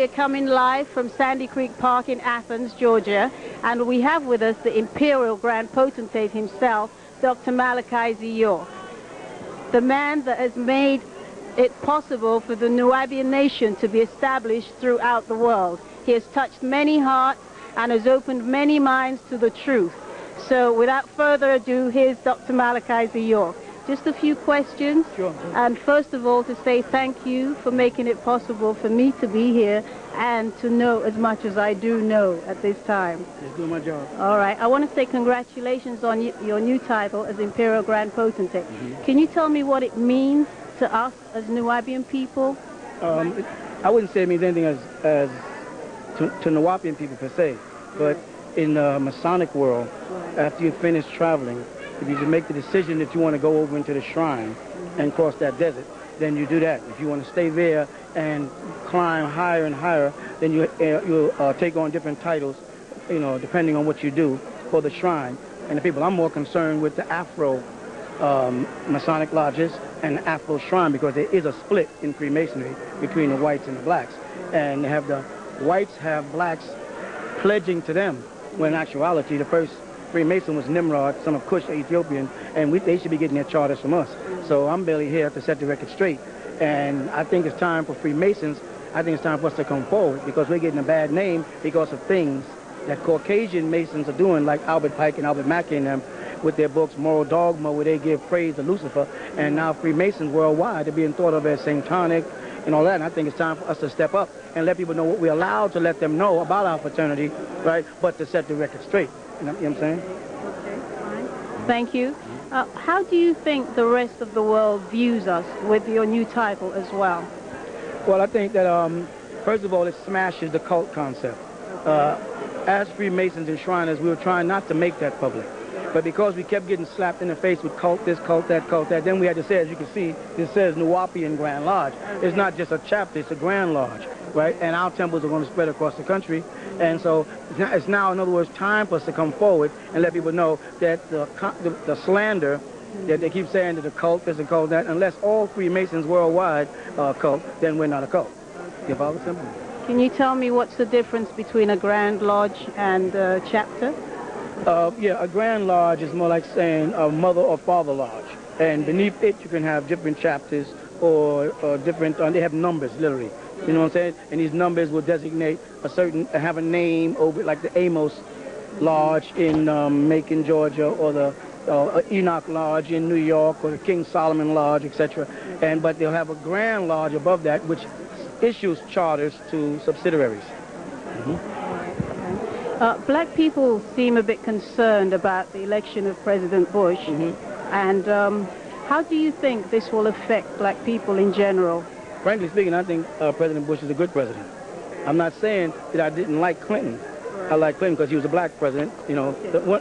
we're coming live from Sandy Creek Park in Athens, Georgia, and we have with us the Imperial Grand Potentate himself, Dr. Malachi Z York, the man that has made it possible for the Nuwaubian nation to be established throughout the world. He has touched many hearts and has opened many minds to the truth. So without further ado, here's Dr. Malachi Z York. Just a few questions. Sure. And first of all, to say thank you for making it possible for me to be here and to know as much as I do know at this time. Just doing my job. All right. I want to say congratulations on your new title as Imperial Grand Potentate. Can you tell me what it means to us as Nuwaubian people? I wouldn't say it means anything as to Nuwaubian people per se, but in the Masonic world, after you finish traveling, if you make the decision that you want to go over into the shrine and cross that desert, then you do that. If you want to stay there and climb higher and higher, then you'll take on different titles, you know, depending on what you do for the shrine. And the people, I'm more concerned with the Afro Masonic lodges and the Afro shrine, because there is a split in Freemasonry between the whites and the blacks. And they have the whites have blacks pledging to them, when in actuality the first Freemason was Nimrod, son of Cush, Ethiopian, and they should be getting their charters from us. So I'm barely here to set the record straight. And I think it's time for Freemasons, I think it's time for us to come forward, because we're getting a bad name because of things that Caucasian Masons are doing, like Albert Pike and Albert Mackey and them, with their books Moral Dogma, where they give praise to Lucifer. And now Freemasons worldwide are being thought of as satanic and all that. And I think it's time for us to step up and let people know what we're allowed to let them know about our fraternity, right? But to set the record straight. You know what I'm saying? Okay, fine. Thank you. How do you think the rest of the world views us with your new title as well? Well, I think that, first of all, it smashes the cult concept. As Freemasons and Shriners, we were trying not to make that public. But because we kept getting slapped in the face with cult this, cult that, then we had to say, as you can see, it says Nuwaubian Grand Lodge. It's not just a chapter, it's a Grand Lodge, right? And our temples are going to spread across the country. And so it's now, in other words, time for us to come forward and let people know that the slander that they keep saying that the cult is a cult, that unless all Freemasons worldwide are a cult, then we're not a cult. You follow the simple? Can you tell me what's the difference between a Grand Lodge and a chapter? Yeah, a Grand Lodge is more like saying a Mother or Father Lodge. And beneath it, you can have different chapters or different, they have numbers, literally. You know what I'm saying? And these numbers will designate a certain, have a name over, like the Amos Lodge in Macon, Georgia, or the Enoch Lodge in New York, or the King Solomon Lodge, etc. But they'll have a Grand Lodge above that, which issues charters to subsidiaries. Black people seem a bit concerned about the election of President Bush. And how do you think this will affect black people in general? Frankly speaking, I think President Bush is a good president. I'm not saying that I didn't like Clinton. I like Clinton because he was a black president, you know,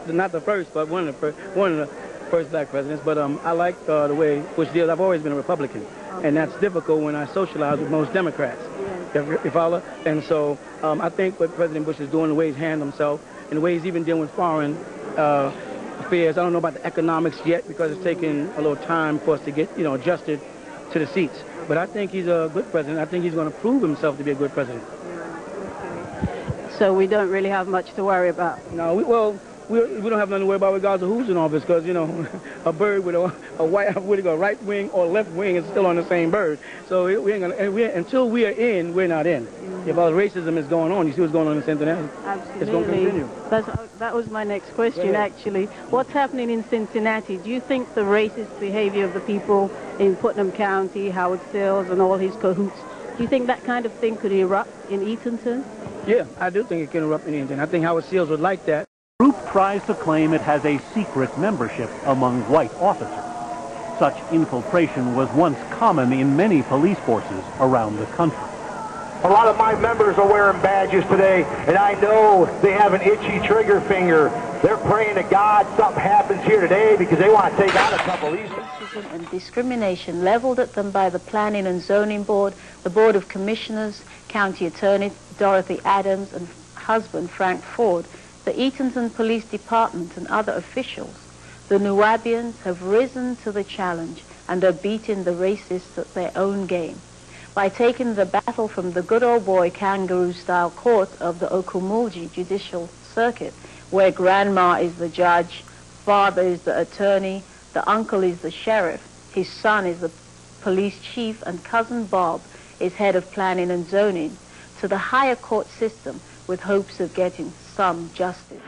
not the first, but one of the first black presidents. But I like the way Bush deals. I've always been a Republican, and that's difficult when I socialize with most Democrats. You follow? And so I think what President Bush is doing, the way he's handling himself, and the way he's even dealing with foreign affairs. I don't know about the economics yet, because it's taking a little time for us to get, you know, adjusted to the seats. But I think he's a good president. I think he's going to prove himself to be a good president. So we don't really have much to worry about? No, we don't have nothing to worry about regardless of who's in office, because, you know, a bird with a right wing or left wing is still on the same bird. So we ain't gonna, until we are in, we're not in. If all racism is going on, you see what's going on in Cincinnati? Absolutely. It's going to continue. That was my next question, actually. What's happening in Cincinnati? Do you think the racist behavior of the people in Putnam County, Howard Sills, and all his cahoots, do you think that kind of thing could erupt in Eatonton? Yeah, I do think it can erupt in Eatonton. I think Howard Sills would like that. The group tries to claim it has a secret membership among white officers. Such infiltration was once common in many police forces around the country. A lot of my members are wearing badges today, and I know they have an itchy trigger finger. They're praying to God something happens here today because they want to take out a couple of these. Racism and discrimination leveled at them by the Planning and Zoning Board, the Board of Commissioners, County Attorney Dorothy Adams, and husband Frank Ford, the Eatonton Police Department, and other officials. The Nuwaubians have risen to the challenge and are beating the racists at their own game. by taking the battle from the good old boy kangaroo-style court of the Okumulji Judicial Circuit, where grandma is the judge, father is the attorney, the uncle is the sheriff, his son is the police chief, and cousin Bob is head of planning and zoning, to the higher court system with hopes of getting some justice.